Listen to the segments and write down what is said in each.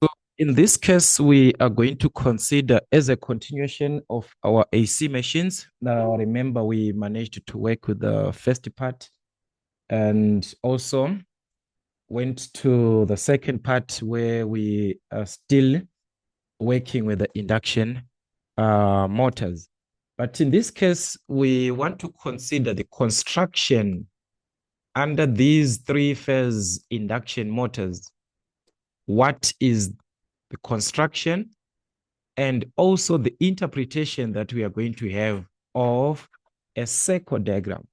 So in this case, we are going to consider as a continuation of our AC machines. Now, remember, we managed to work with the first part and also went to the second part where we are still working with the induction motors. But in this case, we want to consider the construction under these three-phase induction motors. What is the construction and also the interpretation that we are going to have of a circle diagram.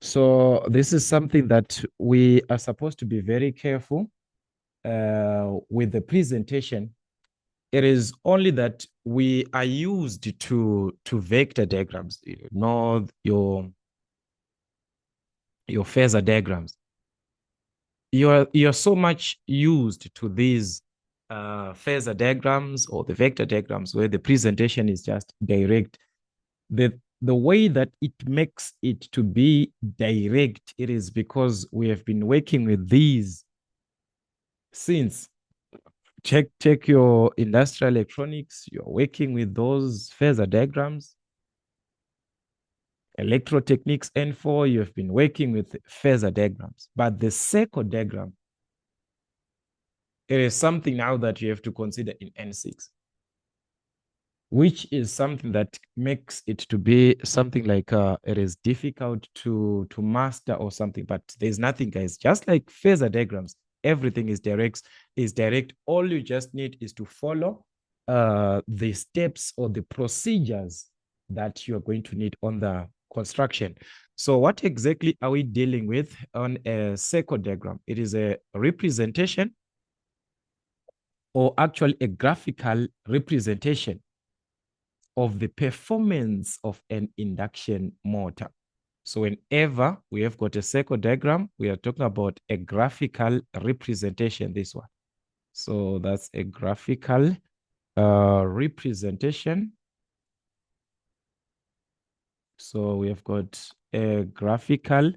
So this is something that we are supposed to be very careful with the presentation. It is only that we are used to vector diagrams, not your phasor diagrams. You're so much used to these phasor diagrams or the vector diagrams where the presentation is just direct. The way that it makes it to be direct, it is because we have been working with these since. Check your industrial electronics, you're working with those phasor diagrams. Electrotechnics N4, you have been working with phasor diagrams. But the circle diagram, it is something now that you have to consider in N6, which is something that makes it to be something like it is difficult to master or something. But there's nothing, guys. Just like phasor diagrams, everything is direct. All you just need is to follow the steps or the procedures that you are going to need on the construction. So what exactly are we dealing with on a circle diagram? It is a representation, or actually a graphical representation of the performance of an induction motor. So whenever we have got a circle diagram, we are talking about a graphical representation, this one. So that's a graphical representation. So we have got a graphical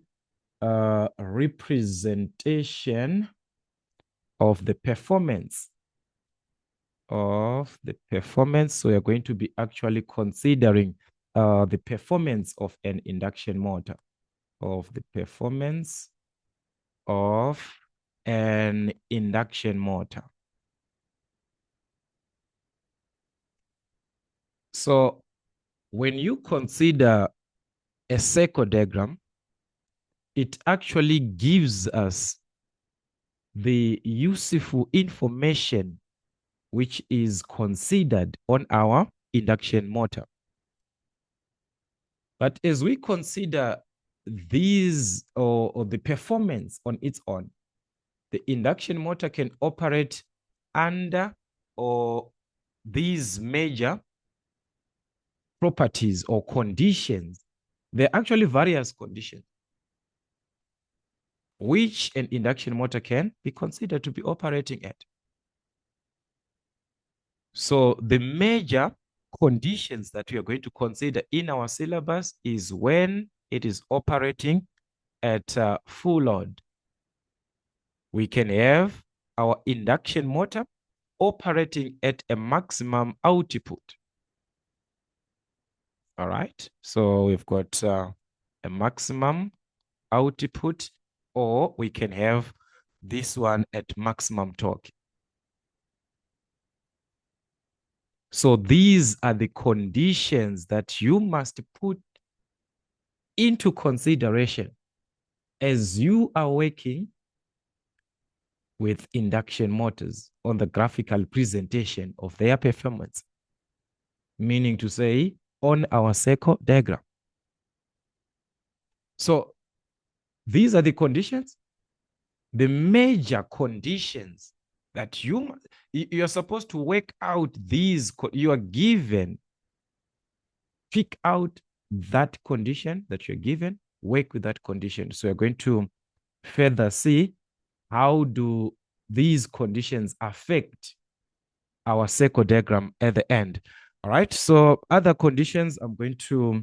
representation of the performance So we are going to be actually considering the performance of an induction motor, of the performance of an induction motor. So when you consider a circle diagram, it actually gives us the useful information which is considered on our induction motor. But as we consider these or the performance on its own, the induction motor can operate under or these major properties or conditions. There are actually various conditions which an induction motor can be considered to be operating at. So the major conditions that we are going to consider in our syllabus is when it is operating at full load. We can have our induction motor operating at a maximum output. All right. So we've got a maximum output, or we can have this one at maximum torque. So these are the conditions that you must put into consideration as you are working with induction motors on the graphical presentation of their performance, meaning to say on our circle diagram. So these are the conditions, the major conditions that you're supposed to work out. These you are given, pick out that condition that you're given, work with that condition. So we're going to further see how do these conditions affect our circle diagram at the end. All right. So other conditions, I'm going to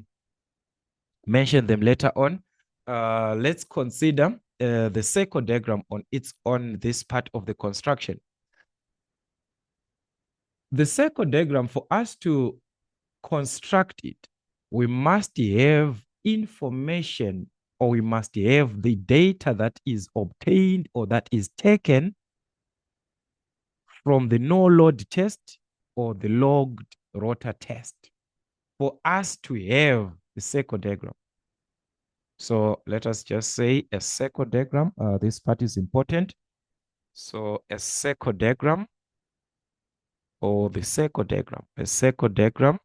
mention them later on. Let's consider the circle diagram on its own, this part of the construction. The circle diagram, for us to construct it, we must have information, or we must have the data that is obtained or that is taken from the no load test or the logged rotor test for us to have the circle diagram. So let us just say a circle diagram. This part is important. So a circle diagram, or the circle diagram. A circle diagram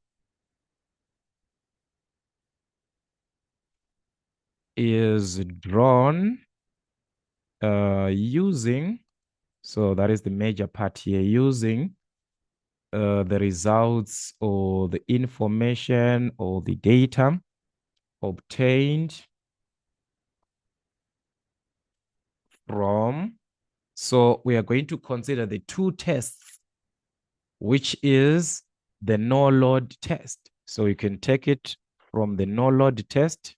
is drawn using, so that is the major part here, using the results or the information or the data obtained from, so we are going to consider the two tests, which is the no load test. So you can take it from the no load test.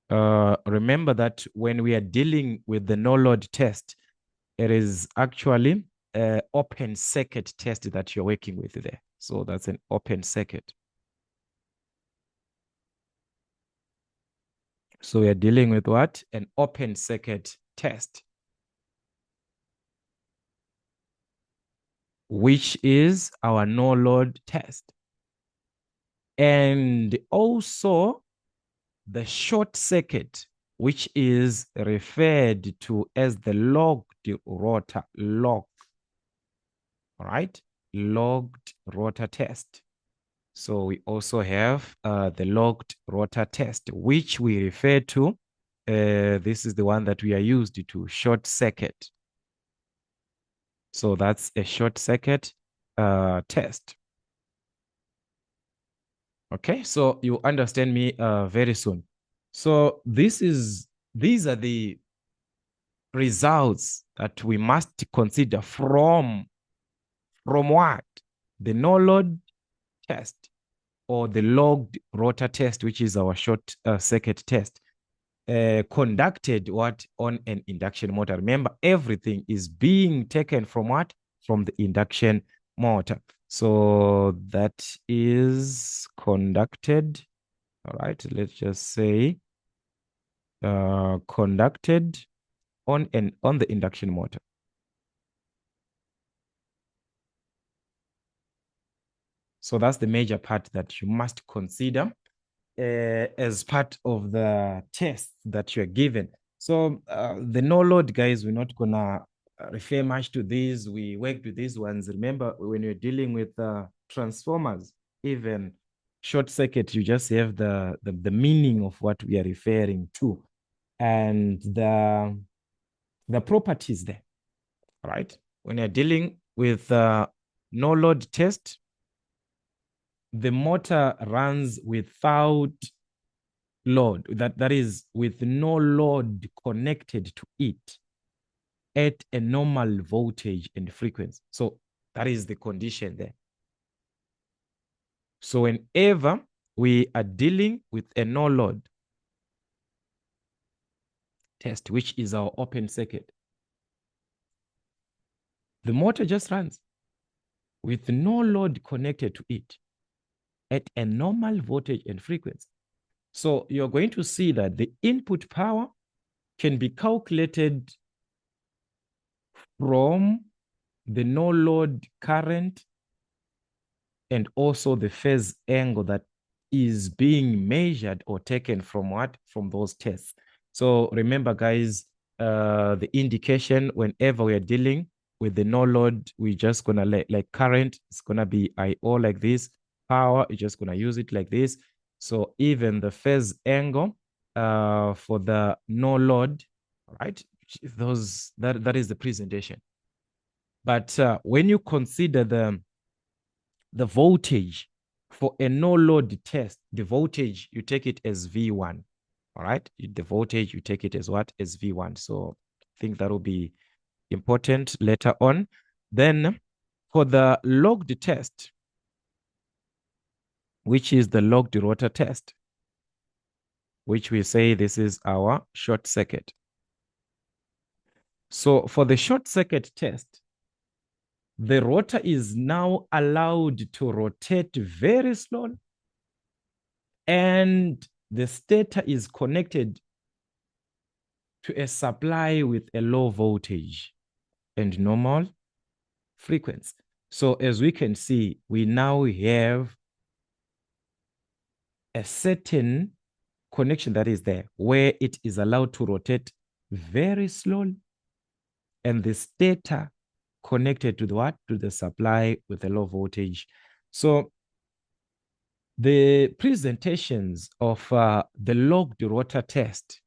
Remember that when we are dealing with the no load test, it is actually an open circuit test that you're working with there. So that's an open circuit. So we are dealing with what? An open circuit test, which is our no load test. And also the short circuit, which is referred to as the logged rotor, log, all right? Logged rotor test. So we also have the logged rotor test, which we refer to. This is the one that we are used to, short circuit. So that's a short circuit test. Okay, so you understand me very soon. So these are the results that we must consider from what? The no load test or the logged rotor test, which is our short circuit test, conducted what? On an induction motor. Remember, everything is being taken from what? From the induction motor. So that is conducted. All right, let's just say conducted on the induction motor. So that's the major part that you must consider as part of the test that you're given. So the no load, guys, we're not gonna refer much to these. We worked with these ones. Remember, when you're dealing with transformers, even short circuit, you just have the meaning of what we are referring to and the properties there, right? When you're dealing with no load test, the motor runs without load, that is with no load connected to it at a normal voltage and frequency. So that is the condition there. So whenever we are dealing with a no load test, which is our open circuit, the motor just runs with no load connected to it at a normal voltage and frequency. So you're going to see that the input power can be calculated from the no load current and also the phase angle that is being measured or taken from what? From those tests. So remember, guys, the indication whenever we are dealing with the no load, we just gonna like current, it's gonna be IO like this. Power, you're just gonna use it like this. So even the phase angle for the no load, right? That is the presentation. But when you consider the voltage for a no load test, the voltage, you take it as V1. All right. The voltage, you take it as what? As V1. So I think that will be important later on. Then for the logged test, which is the logged rotor test, which we say this is our short circuit. So for the short circuit test, the rotor is now allowed to rotate very slowly, and the stator is connected to a supply with a low voltage and normal frequency. So as we can see, we now have a certain connection that is there where it is allowed to rotate very slowly, and the stator connected to the what? To the supply with a low voltage. So the presentations of the locked rotor test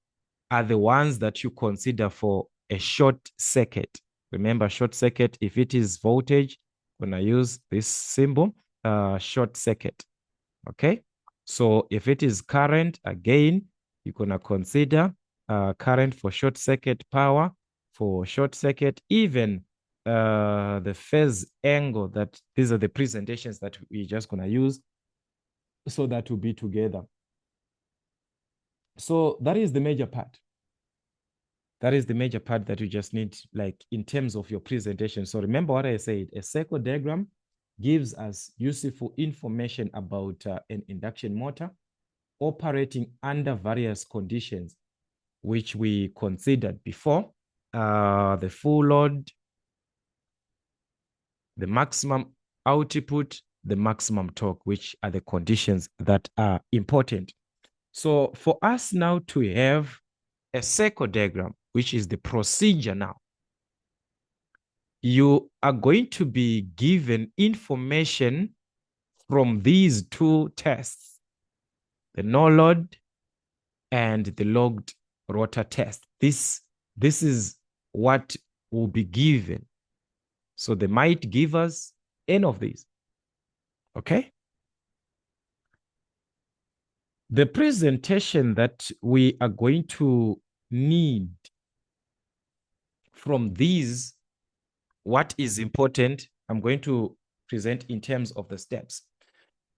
are the ones that you consider for a short circuit. Remember, short circuit, if it is voltage, when I use this symbol, short circuit. Okay. So if it is current, again, you're going to consider current for short circuit, power for short circuit, even the phase angle, that these are the presentations that we're just going to use so that will be together. So that is the major part. That is the major part that you just need, like in terms of your presentation. So remember what I said, a circle diagram gives us useful information about an induction motor operating under various conditions, which we considered before, the full load, the maximum output, the maximum torque, which are the conditions that are important. So for us now to have a circle diagram, which is the procedure now, you are going to be given information from these two tests, the no load and the logged rotor test. This is what will be given. So they might give us any of these. Okay. The presentation that we are going to need from these, what is important, I'm going to present in terms of the steps.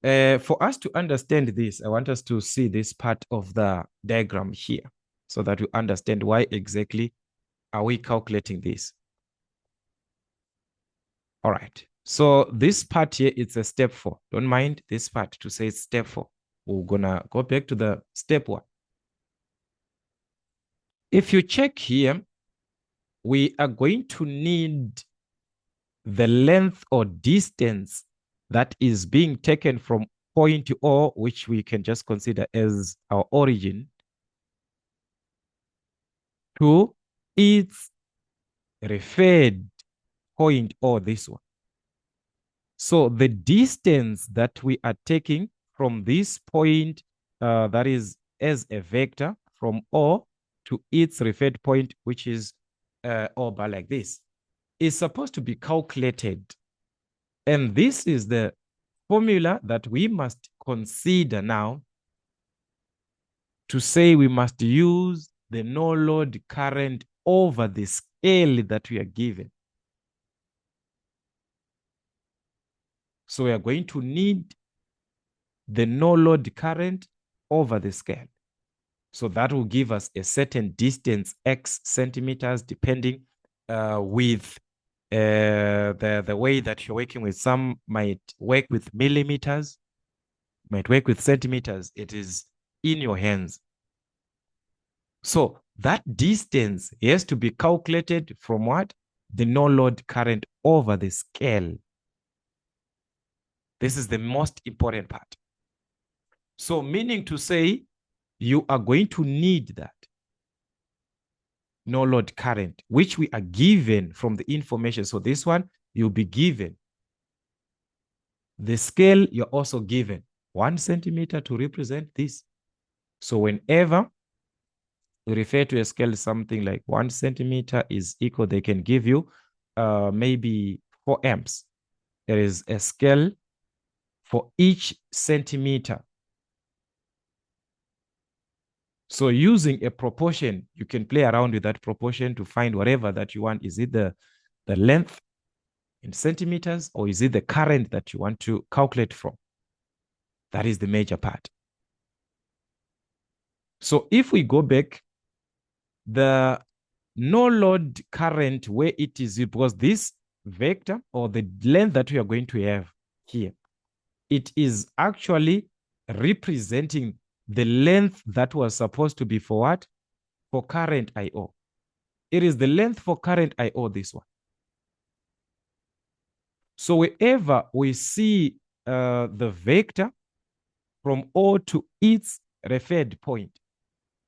For us to understand this, I want us to see this part of the diagram here so that we understand why exactly are we calculating this. All right. So this part here, it's a step 4. Don't mind this part to say it's step 4. We're going to go back to the step 1. If you check here, we are going to need the length or distance that is being taken from point O, which we can just consider as our origin, to its referred point O, this one. So the distance that we are taking from this point, that is as a vector from O to its referred point, which is O bar like this, is supposed to be calculated. And this is the formula that we must consider now to say we must use the no load current over the scale that we are given. So we are going to need the no load current over the scale. So that will give us a certain distance, X centimeters, depending with the way that you're working with. Some might work with millimeters, might work with centimeters. It is in your hands. So that distance has to be calculated from what? The no load current over the scale. This is the most important part. So meaning to say, you are going to need that no load current, which we are given from the information. So this one, you'll be given. The scale, you're also given 1 centimeter to represent this. So whenever we refer to a scale, something like 1 centimeter is equal, they can give you maybe 4 amps. There is a scale for each centimeter. So using a proportion, you can play around with that proportion to find whatever that you want. Is it the length in centimeters, or is it the current that you want to calculate from? That is the major part. So if we go back, the no load current, where it is, because this vector or the length that we are going to have here, it is actually representing the length that was supposed to be for what? For current IO. It is the length for current IO, this one. So wherever we see the vector from O to its referred point,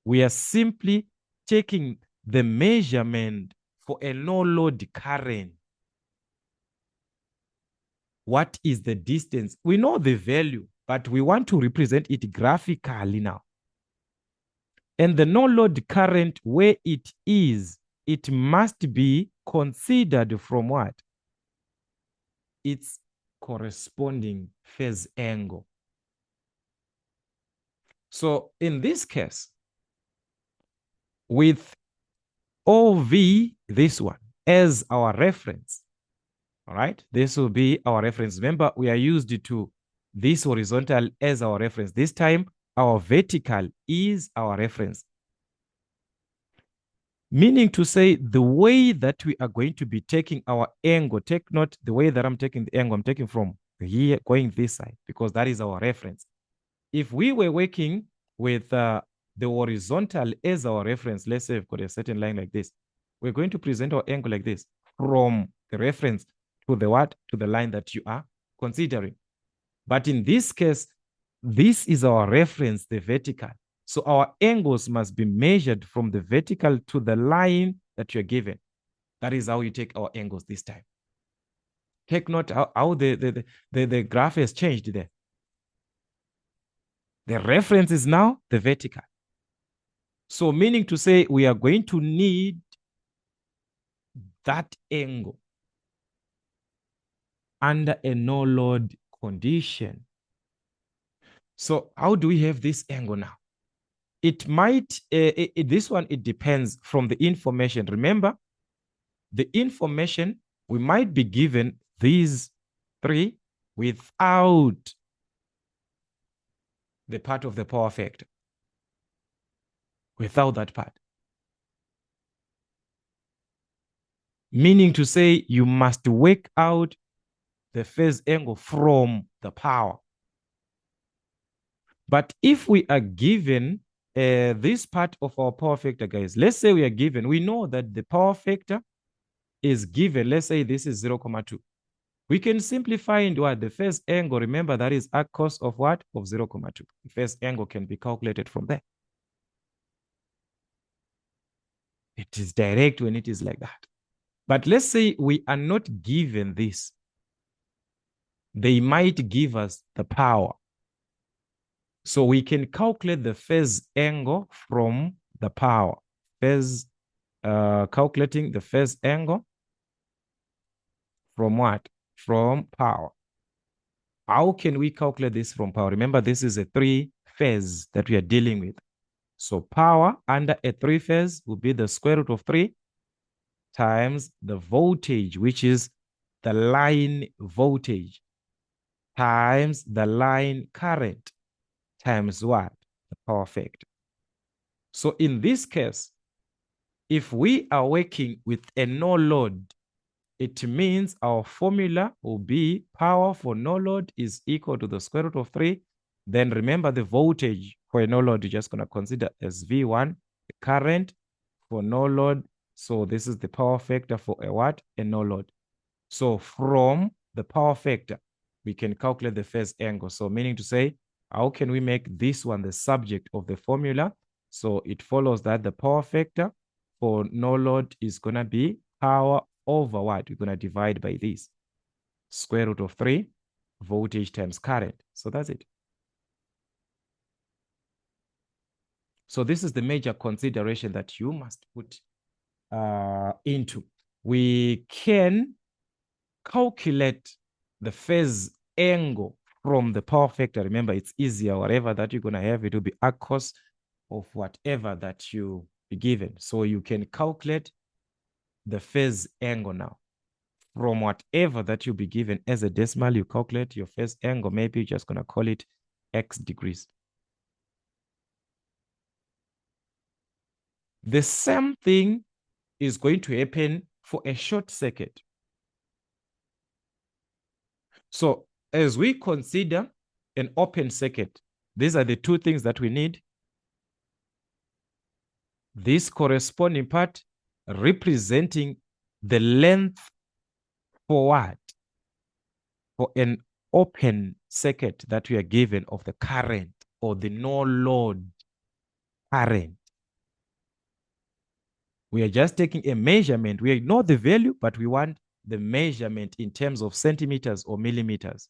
we are simply taking the measurement for a no load current. What is the distance? We know the value, but we want to represent it graphically now. And the no load current, where it is, it must be considered from what? Its corresponding phase angle. So in this case, with OV, this one, as our reference, all right, this will be our reference. Remember, we are used to this horizontal as our reference. This time, our vertical is our reference. Meaning to say, the way that we are going to be taking our angle, take note the way that I'm taking the angle, I'm taking from here going this side, because that is our reference. If we were working with the horizontal as our reference, let's say we've got a certain line like this, we're going to present our angle like this from the reference to the what? To the line that you are considering. But in this case, this is our reference, the vertical. So our angles must be measured from the vertical to the line that you're given. That is how you take our angles this time. Take note how the graph has changed there. The reference is now the vertical. So meaning to say we are going to need that angle under a no load condition. So how do we have this angle now? It might, this one, it depends from the information. Remember, the information, we might be given these three without the part of the power factor. Without that part. Meaning to say you must work out the phase angle from the power. But if we are given this part of our power factor, guys, let's say we are given, we know that the power factor is given, let's say this is 0,2. We can simply find what the phase angle, remember that is arc cos of what? Of 0,2. The phase angle can be calculated from there. It is direct when it is like that. But let's say we are not given this. They might give us the power. So we can calculate the phase angle from the power. Calculating the phase angle from what? From power. How can we calculate this from power? Remember, this is a three-phase that we are dealing with. So power under a three-phase will be the square root of 3 times the voltage, which is the line voltage, times the line current, times what? The power factor. So in this case, if we are working with a no load, it means our formula will be power for no load is equal to the square root of 3. Then remember the voltage for a no load, you're just going to consider as V1, the current for no load. So this is the power factor for a what? A no load. So from the power factor, we can calculate the phase angle. So meaning to say, how can we make this one the subject of the formula? So it follows that the power factor for no load is going to be power over what? We're going to divide by this. Square root of 3, voltage times current. So that's it. So this is the major consideration that you must put into. We can calculate the phase angle from the power factor. Remember, it's easier. Whatever that you're going to have, it will be arc cos of whatever that you be given. So you can calculate the phase angle now. From whatever that you'll be given as a decimal, you calculate your phase angle. Maybe you're just going to call it X degrees. The same thing is going to happen for a short circuit. So as we consider an open circuit, these are the two things that we need. This corresponding part representing the length for what? For an open circuit that we are given of the current or the no load current. We are just taking a measurement. We ignore the value, but we want the measurement in terms of centimeters or millimeters.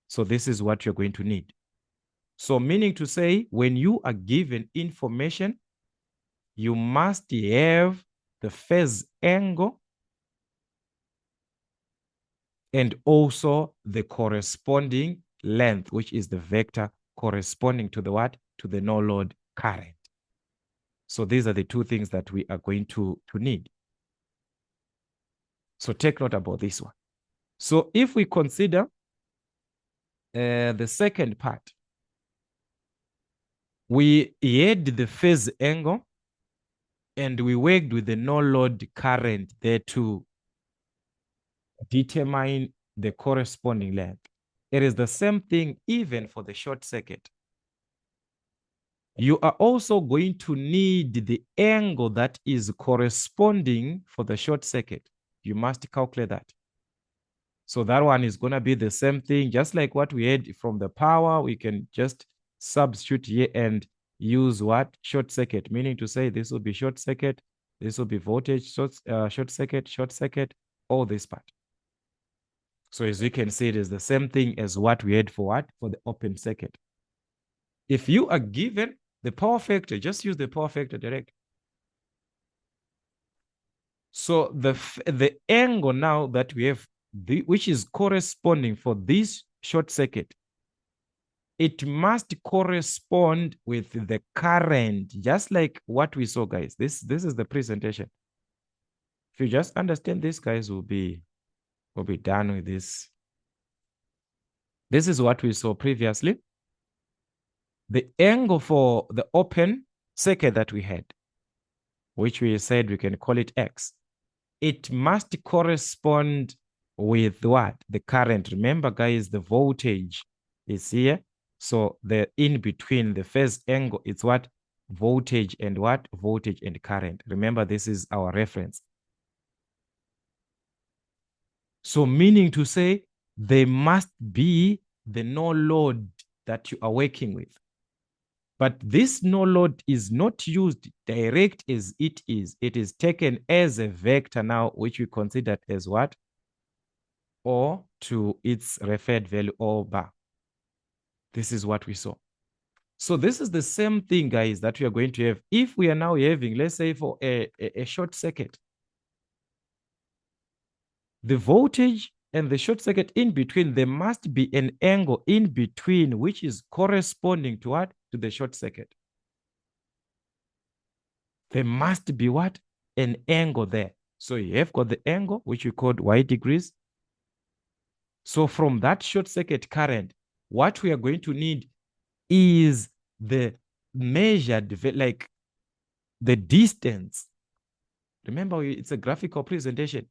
So this is what you're going to need. So meaning to say, when you are given information, you must have the phase angle and also the corresponding length, which is the vector corresponding to the what? To the no load current. So these are the two things that we are going to need. So take note about this one. So if we consider the second part, we had the phase angle and we worked with the no load current there to determine the corresponding length. It is the same thing even for the short circuit. You are also going to need the angle that is corresponding for the short circuit. You must calculate that. So that one is going to be the same thing, just like what we had from the power. We can just substitute here and use what? Short circuit, meaning to say this will be short circuit, this will be voltage, short circuit, all this part. So as you can see, it is the same thing as what we had for what? For the open circuit. If you are given the power factor, just use the power factor direct. So the angle now that we have, which is corresponding for this short circuit, it must correspond with the current, just like what we saw, guys. This is the presentation. If you just understand this, guys, we'll be done with this. This is what we saw previously. The angle for the open circuit that we had, which we said we can call it X, it must correspond with what? The current. Remember, guys, the voltage is here. So the in between the phase angle, it's what? Voltage and what? Voltage and current. Remember, this is our reference. So meaning to say, there must be the no load that you are working with. But this no load is not used direct as it is. It is taken as a vector now, which we consider as what? Or to its referred value, or bar. This is what we saw. So this is the same thing, guys, that we are going to have. If we are now having, let's say, for a short circuit, the voltage and the short circuit in between, there must be an angle in between, which is corresponding to what? To the short circuit. There must be what? An angle there. So you have got the angle, which we called y degrees. So from that short circuit current, what we are going to need is the measured, like the distance. Remember, it's a graphical presentation.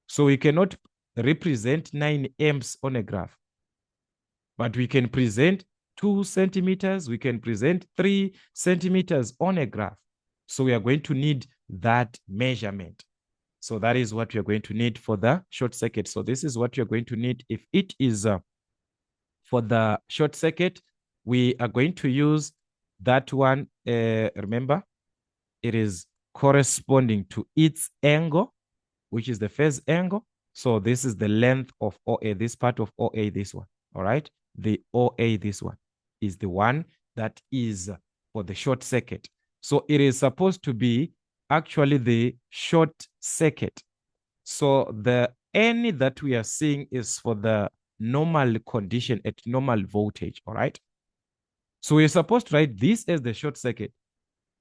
So we cannot represent 9 amps on a graph. But we can present 2 centimeters, we can present 3 centimeters on a graph. So we are going to need that measurement. So that is what we are going to need for the short circuit. So this is what you're going to need. If it is for the short circuit, we are going to use that one. Remember, it is corresponding to its angle, which is the phase angle. So this is the length of OA, this part of OA, this one. All right. The OA, this one, is the one that is for the short circuit. So it is supposed to be actually the short circuit. So the N that we are seeing is for the normal condition at normal voltage. All right. So we're supposed to write this as the short circuit.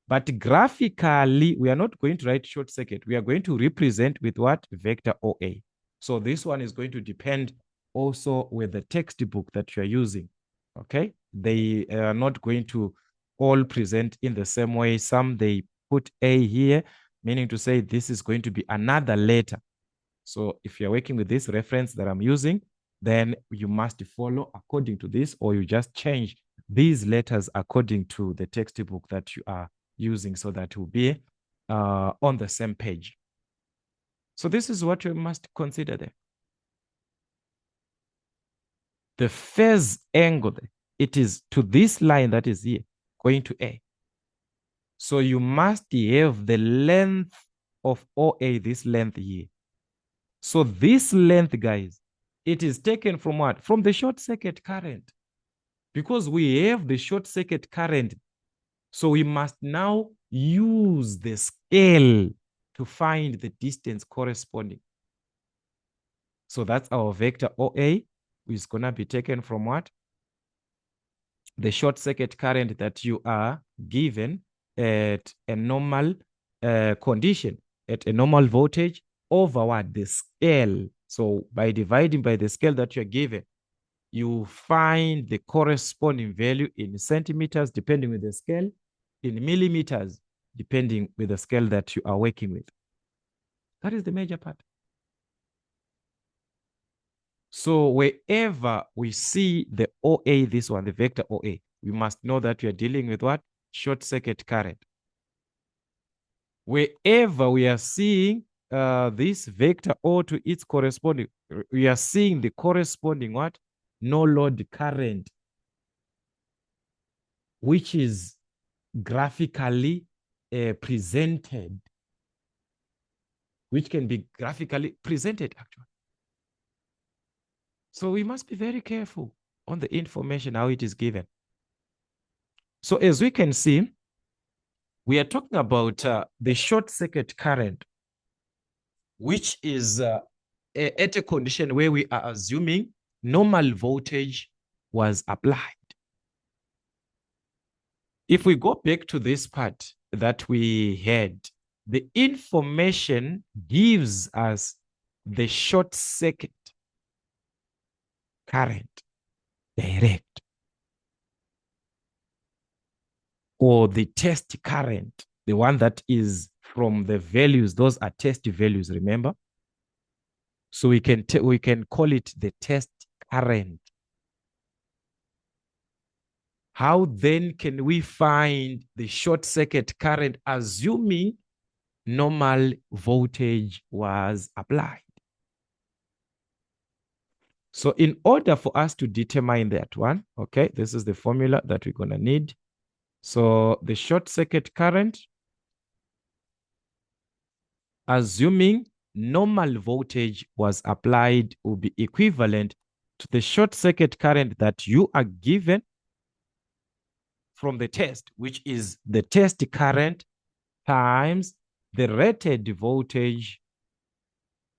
But graphically, we are not going to write short circuit. We are going to represent with what? Vector OA. So this one is going to depend also with the textbook that you're using. Okay. They are not going to all present in the same way. Some, they put A here, meaning to say this is going to be another letter. So if you're working with this reference that I'm using, then you must follow according to this, or you just change these letters according to the textbook that you are using so that it will be on the same page. So this is what you must consider there. The phase angle, it is to this line that is here, going to A. So you must have the length of OA, this length here. So this length, guys, it is taken from what? From the short circuit current. Because we have the short circuit current, so we must now use the scale to find the distance corresponding. So that's our vector OA, which is going to be taken from what? The short circuit current that you are given at a normal condition, at a normal voltage over what? The scale. So by dividing by the scale that you're given, you find the corresponding value in centimeters, depending with the scale, in millimeters, depending with the scale that you are working with. That is the major part. So wherever we see the OA, this one, the vector OA, we must know that we are dealing with what? Short circuit current. Wherever we are seeing this vector O to its corresponding, we are seeing the corresponding what? No load current, which is graphically presented, which can be graphically presented actually. So we must be very careful on the information, how it is given. So as we can see, we are talking about the short circuit current, which is at a condition where we are assuming normal voltage was applied. If we go back to this part that we had, the information gives us the short circuit current direct, or the test current, the one that is from the values. Those are test values, remember? So we can call it the test current. How then can we find the short circuit current assuming normal voltage was applied? So in order for us to determine that one, okay, this is the formula that we're going to need. So the short circuit current, assuming normal voltage was applied, will be equivalent to the short circuit current that you are given from the test, which is the test current times the rated voltage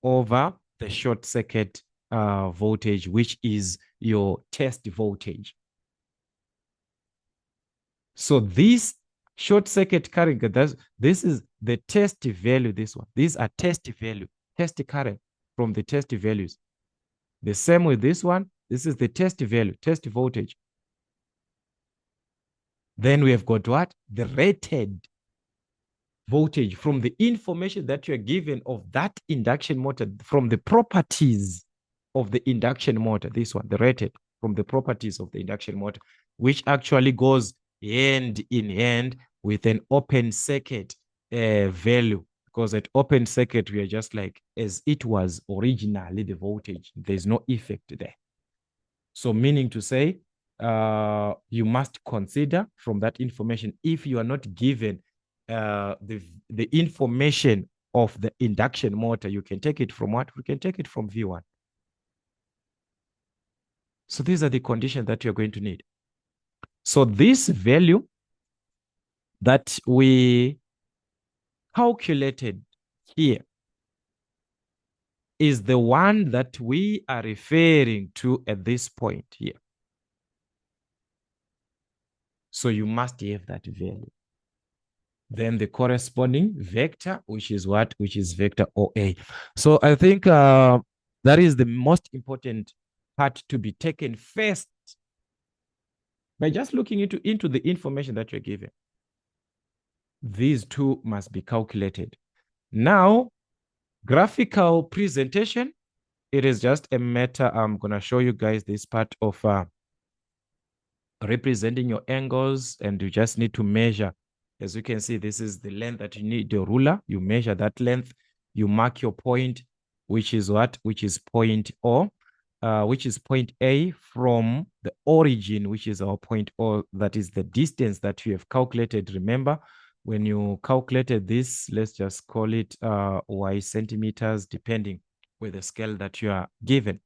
over the short circuit voltage, which is your test voltage. So this short circuit current, this is the test value, this one. These are test value, test current from the test values. The same with this one. This is the test value, test voltage. Then we have got what? The rated voltage from the information that you are given of that induction motor, from the properties of the induction motor. This one, the rated, from the properties of the induction motor, which actually goes hand in hand with an open circuit value, because at open circuit, we are just like as it was originally the voltage. There's no effect there. So meaning to say, you must consider from that information, if you are not given the information of the induction motor, you can take it from what? We can take it from V1. So these are the conditions that you're going to need. So this value that we calculated here is the one that we are referring to at this point here. So you must have that value. Then the corresponding vector, which is what? Which is vector OA. So I think that is the most important part to be taken first by just looking into the information that you're given. These two must be calculated. Now, graphical presentation it is just a matter. I'm going to show you guys this part of representing your angles, and you just need to measure. As you can see, this is the length that you need the ruler. You measure that length, you mark your point, which is what? Which is point O, which is point A from the origin, which is our point O. That is the distance that you have calculated. Remember, when you calculated this, let's just call it Y centimeters, depending with the scale that you are given.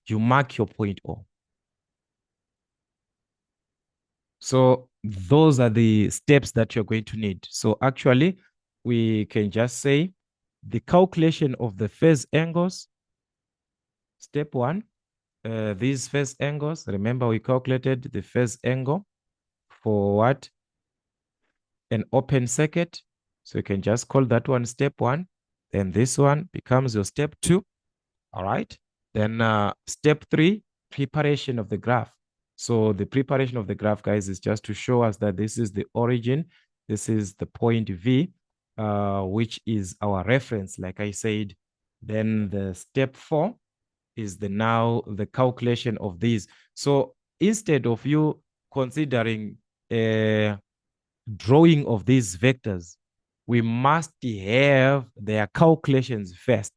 You mark your point O. So those are the steps that you're going to need. So actually, we can just say the calculation of the phase angles. Step one, these phase angles. Remember, we calculated the phase angle for what? An open circuit. So you can just call that one step one. Then this one becomes your step two. All right. Then step three, preparation of the graph. So the preparation of the graph, guys, is just to show us that this is the origin. This is the point V, which is our reference, like I said. Then the step four is now the calculation of these. So instead of you considering a drawing of these vectors, we must have their calculations first.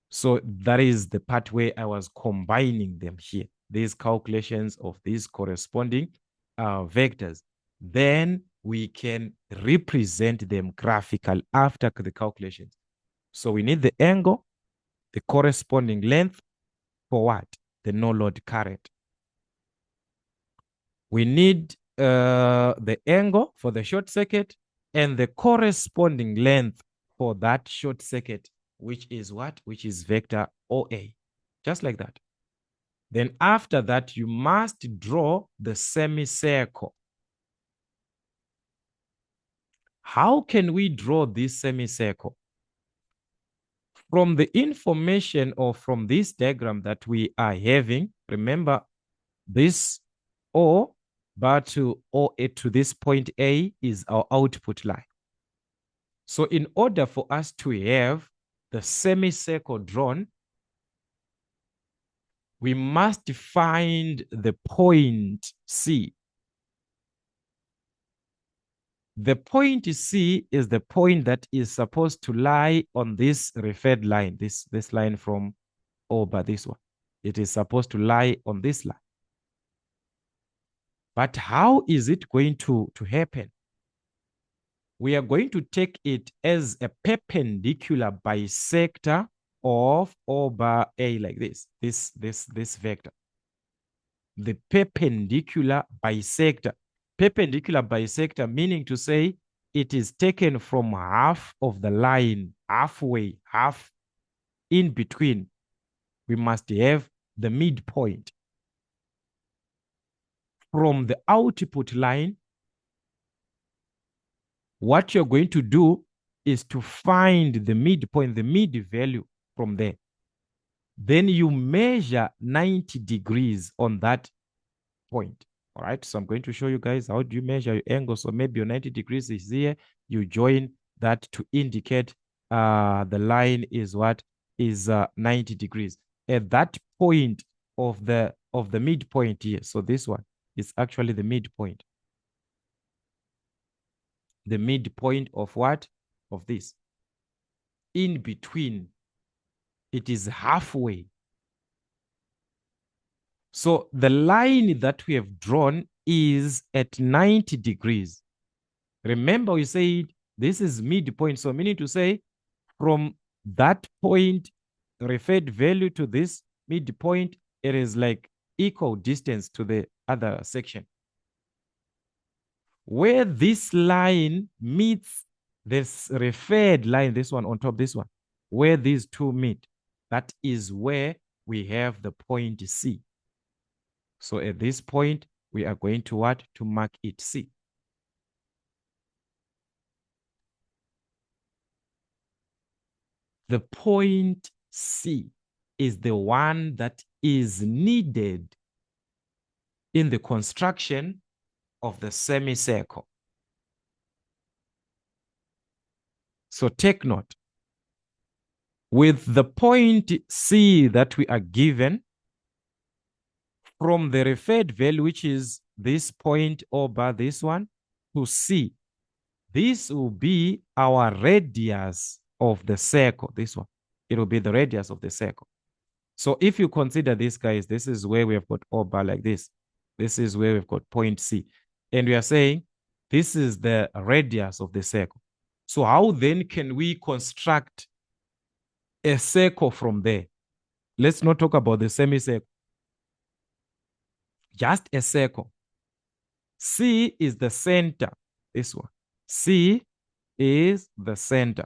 So that is the part where I was combining them here, these calculations of these corresponding vectors. Then we can represent them graphically after the calculations. So we need the angle, the corresponding length for what? The no load current. We need the angle for the short circuit and the corresponding length for that short circuit, which is what? Which is vector OA. Just like that. Then after that, you must draw the semicircle. How can we draw this semicircle? From the information or from this diagram that we are having, remember this O bar to OA to this point A is our output line. So in order for us to have the semicircle drawn, we must find the point C. The point C is the point that is supposed to lie on this referred line, this line from O bar, this one. It is supposed to lie on this line. But how is it going to happen? We are going to take it as a perpendicular bisector of O bar A like this vector. The perpendicular bisector. Perpendicular bisector meaning to say it is taken from half of the line, halfway, half in between. We must have the midpoint. From the output line, what you're going to do is to find the midpoint, the mid value from there. Then you measure 90 degrees on that point. All right. So I'm going to show you guys how do you measure your angle. So maybe your 90 degrees is here. You join that to indicate the line is what is 90 degrees. At that point of the midpoint here. So this one is actually the midpoint. The midpoint of what? Of this. In between. It is halfway. So the line that we have drawn is at 90 degrees. Remember, we said this is midpoint. So meaning to say from that point referred value to this midpoint, it is like equal distance to the other section. Where this line meets this referred line, this one on top, this one, where these two meet, that is where we have the point C. So at this point, we are going to what? To mark it C. The point C is the one that is needed in the construction of the semicircle. So take note. with the point C that we are given from the referred value, which is this point over this one, to C. This will be our radius of the circle, this one. It will be the radius of the circle. So if you consider this, guys, this is where we have got O bar like this. This is where we've got point C. And we are saying this is the radius of the circle. So how then can we construct a circle from there? Let's not talk about the semicircle. Just a circle. C is the center. This one. C is the center.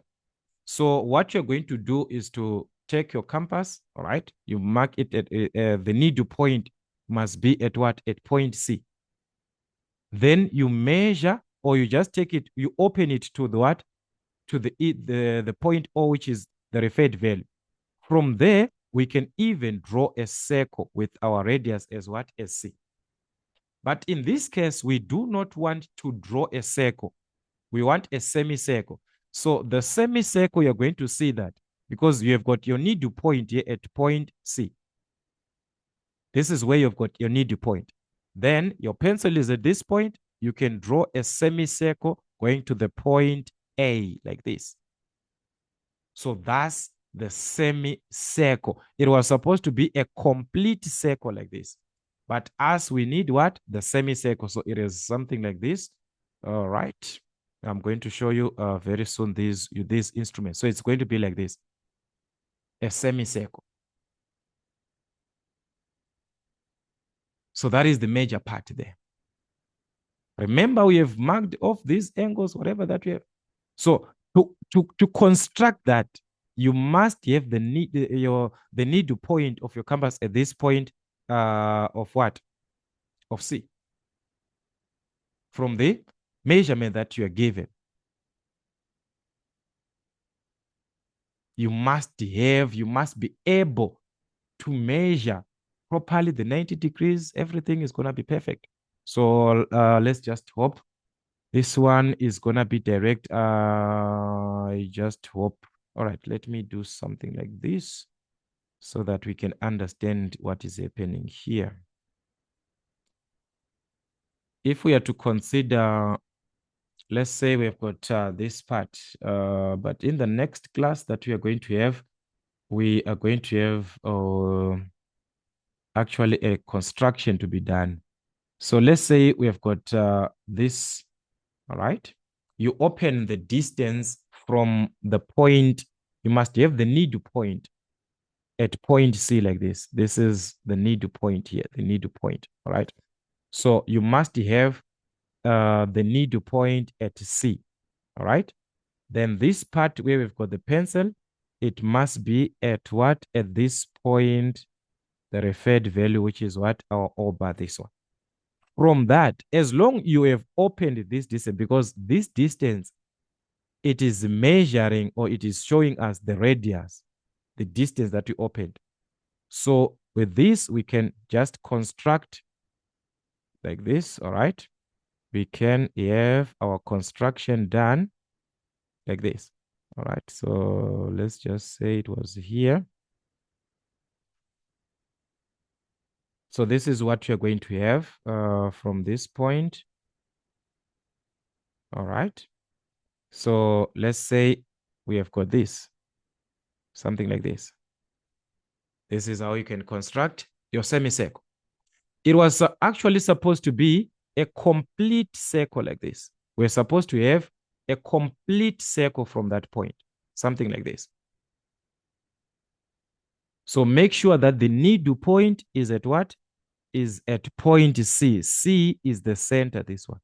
So what you're going to do is to take your compass, all right? You mark it at the needle point must be at what? At point C. Then you measure, or you just take it, you open it to the what? To the point O, which is the referred value. From there, we can even draw a circle with our radius as what? As C. But in this case, we do not want to draw a circle. We want a semicircle. So the semicircle, you're going to see that because you have got your needle point here at point C. This is where you've got your needle point. Then your pencil is at this point. You can draw a semicircle going to the point A like this. So that's the semicircle. It was supposed to be a complete circle like this. But as we need what? The semicircle. So it is something like this. All right. I'm going to show you very soon these instruments. So it's going to be like this. A semicircle. So that is the major part there. Remember, we have marked off these angles, whatever that we have. So to construct that, you must have the needle point of your compass at this point of what? Of C. From the measurement that you are given. You must be able to measure properly the 90 degrees. Everything is going to be perfect. So let's just hope this one is going to be direct. I just hope. All right, let me do something like this so that we can understand what is happening here. If we are to consider, let's say we've got this part, but in the next class that we are going to have, we are going to have actually a construction to be done. So let's say we have got this, all right? You open the distance from the point, you must have the needle point at point C like this. This is the needle point here, the needle point, all right? So you must have the needle point at C, all right? Then this part where we've got the pencil, it must be at what? At this point, the referred value, which is what? Our over this one. From that, as long you have opened this distance, because this distance, it is measuring or it is showing us the radius, the distance that we opened. So with this, we can just construct like this, all right? We can have our construction done like this, all right? So let's just say it was here. So this is what you're going to have from this point. All right. So let's say we have got this, something like this. This is how you can construct your semicircle. It was actually supposed to be a complete circle like this. We're supposed to have a complete circle from that point, something like this. So make sure that the needle point is at what? Is at point C. C is the center, this one.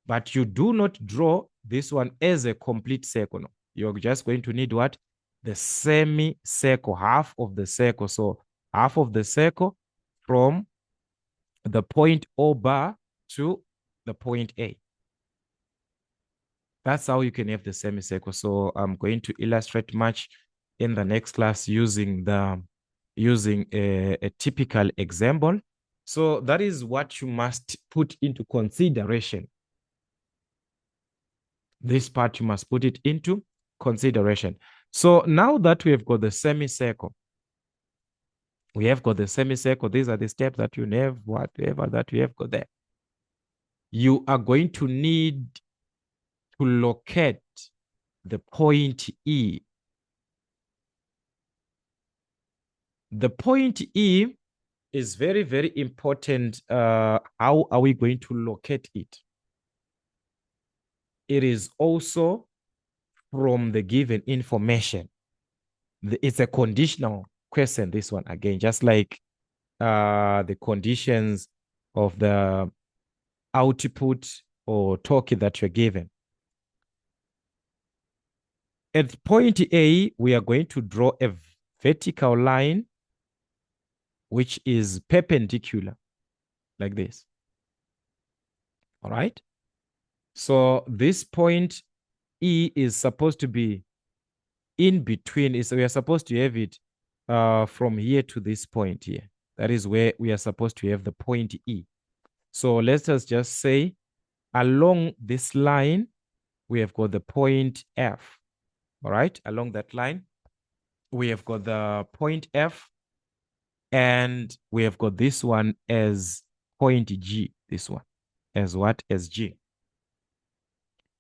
But you do not draw this one as a complete circle. No. You're just going to need what? The semicircle, half of the circle. So half of the circle from the point O bar to the point A. That's how you can have the semicircle. So I'm going to illustrate much in the next class using a typical example. So that is what you must put into consideration. This part you must put it into consideration. So now that we have got the semicircle, these are the steps that you have, whatever that you have got there. You are going to need to locate the point E. The point E is very, very important. How are we going to locate it? It is also from the given information. It's a conditional question, this one again, just like the conditions of the output or torque that you're given. At point A, we are going to draw a vertical line which is perpendicular, like this. All right? So this point E is supposed to be in between. We are supposed to have it from here to this point here. That is where we are supposed to have the point E. So let us just say along this line, we have got the point F. All right? Along that line, we have got the point F, and we have got this one as point G, this one as what? As G.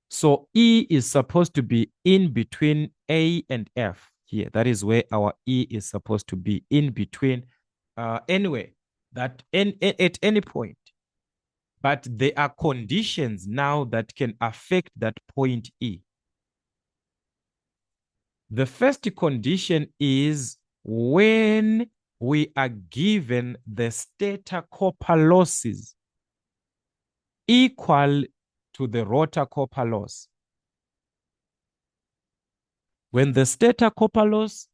So E is supposed to be in between A and F here. That is where our E is supposed to be, in between anyway, that at any point. But there are conditions now that can affect that point E. The first condition is when we are given the stator copper losses equal to the rotor copper loss. When the stator copper loss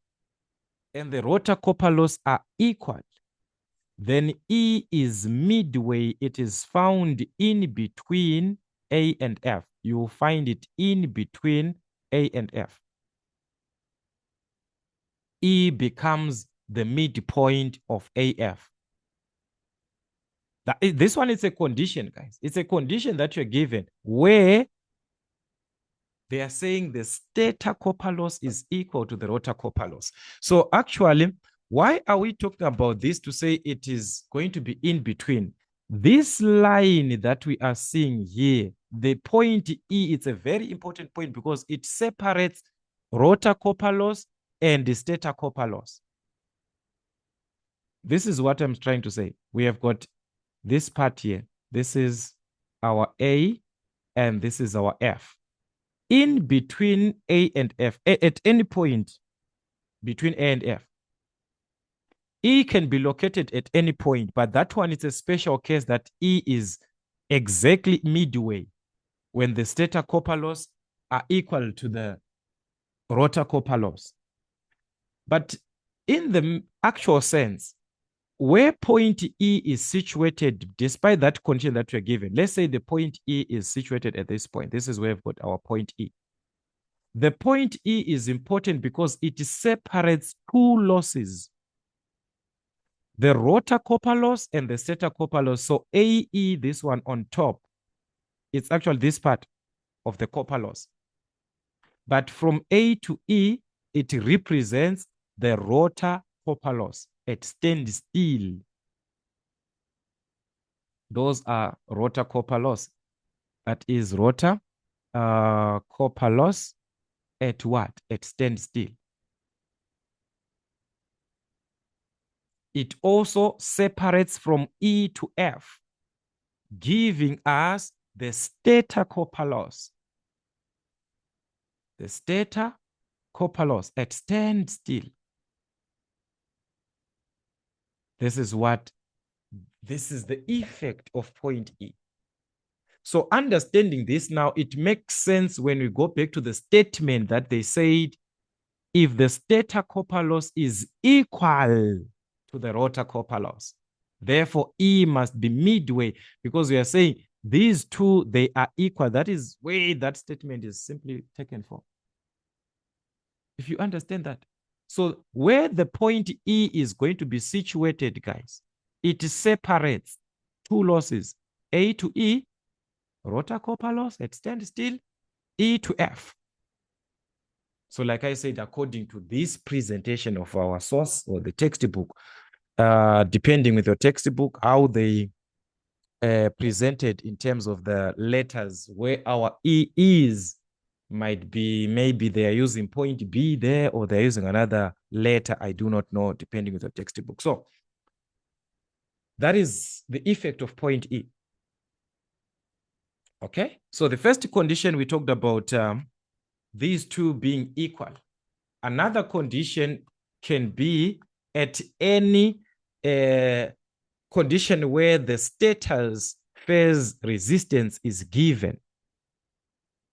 and the rotor copper loss are equal, then E is midway. It is found in between A and F. You will find it in between A and F. E becomes the midpoint of AF. This one is a condition, guys. It's a condition that you're given where they are saying the stator copper loss is equal to the rotor copper loss. So actually, why are we talking about this to say it is going to be in between? This line that we are seeing here, the point E, it's a very important point because it separates rotor copper loss and the stator copper loss. This is what I'm trying to say. We have got this part here. This is our A and this is our F. In between A and F, at any point between A and F, E can be located at any point, but that one is a special case that E is exactly midway when the stator copper loss are equal to the rotor copper loss. But in the actual sense, where point E is situated, despite that condition that we're given, let's say the point E is situated at this point. This is where we've got our point E. The point E is important because it separates two losses, the rotor copper loss and the stator copper loss. So AE, this one on top, it's actually this part of the copper loss. But from A to E, it represents the rotor copper loss at standstill. Those are rotor copper loss. That is rotor copper loss at what? At standstill. It also separates from E to F, giving us the stator copper loss. The stator copper loss at standstill. This is the effect of point E. So understanding this now, it makes sense when we go back to the statement that they said, if the stator copper loss is equal to the rotor copper loss, therefore E must be midway, because we are saying these two, they are equal. That is where that statement is simply taken from. If you understand that. So where the point E is going to be situated, guys, it separates two losses, A to E, rotor copper loss at standstill, E to F. So like I said, according to this presentation of our source or the textbook, depending with your textbook, how they presented in terms of the letters, where our E is, might be, maybe they are using point B there, or they're using another letter. I do not know, depending with your textbook. So that is the effect of point E. Okay. So the first condition we talked about, these two being equal. Another condition can be at any condition where the stator's phase resistance is given.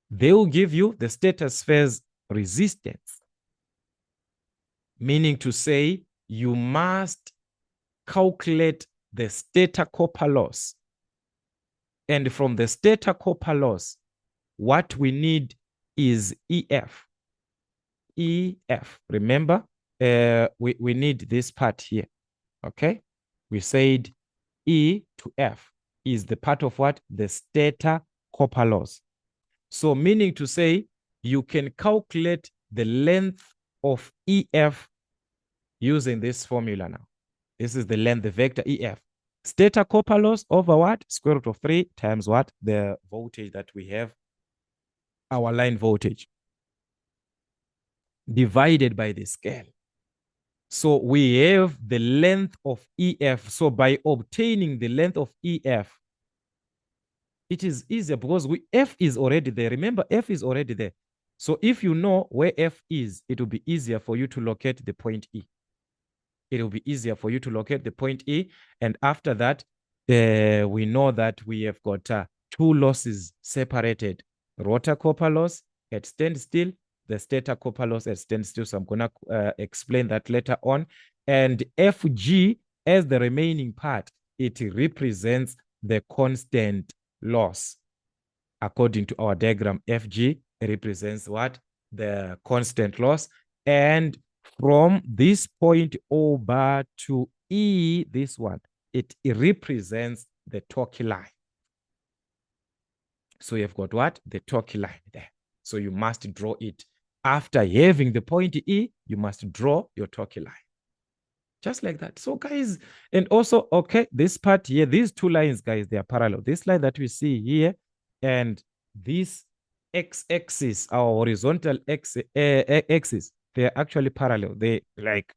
They will give you the stator's phase resistance, meaning to say you must calculate the stator copper loss. And from the stator copper loss, what we need is EF. EF. Remember, we need this part here. Okay? We said E to F is the part of what? The stator copper loss. So meaning to say, you can calculate the length of EF using this formula now. This is the length, the vector EF. Stator copper loss over what? Square root of 3 times what? The voltage that we have, our line voltage, divided by the scale. So we have the length of EF. So by obtaining the length of EF, it is easier because F is already there. Remember, F is already there. So if you know where F is, it will be easier for you to locate the point E. It will be easier for you to locate the point E. And after that, we know that we have got two losses separated. Rotor copper loss at standstill, the stator copper loss at standstill. So I'm going to explain that later on. And FG as the remaining part, it represents the constant loss. According to our diagram, FG represents what? The constant loss. And from this point O bar to E, this one, it represents the torque line. So you've got what? The torque line there. So you must draw it. After having the point E, you must draw your torque line. Just like that. So guys, and also, okay, this part here, these two lines, guys, they are parallel. This line that we see here and this x-axis, our horizontal axis, they are actually parallel. They like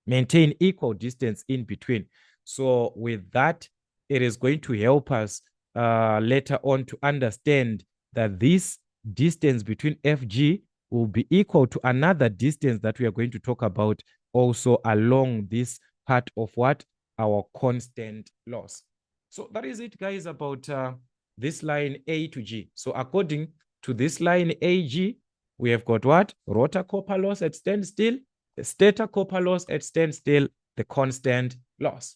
maintain equal distance in between. So with that, it is going to help us later on to understand that this distance between FG will be equal to another distance that we are going to talk about also along this part of what? Our constant loss. So that is it, guys, about this line A to G. So according to this line AG, we have got what? Rotor copper loss at standstill, the stator copper loss at standstill, the constant loss.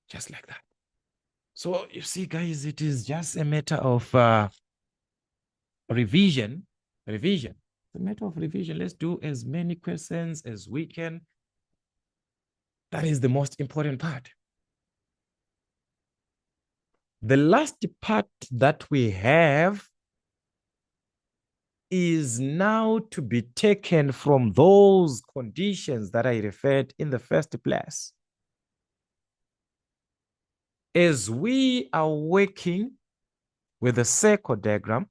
Just like that. So you see, guys, it is just a matter of revision. It's a matter of revision. Let's do as many questions as we can. That is the most important part. The last part that we have is now to be taken from those conditions that I referred in the first place. As we are working with the circle diagram,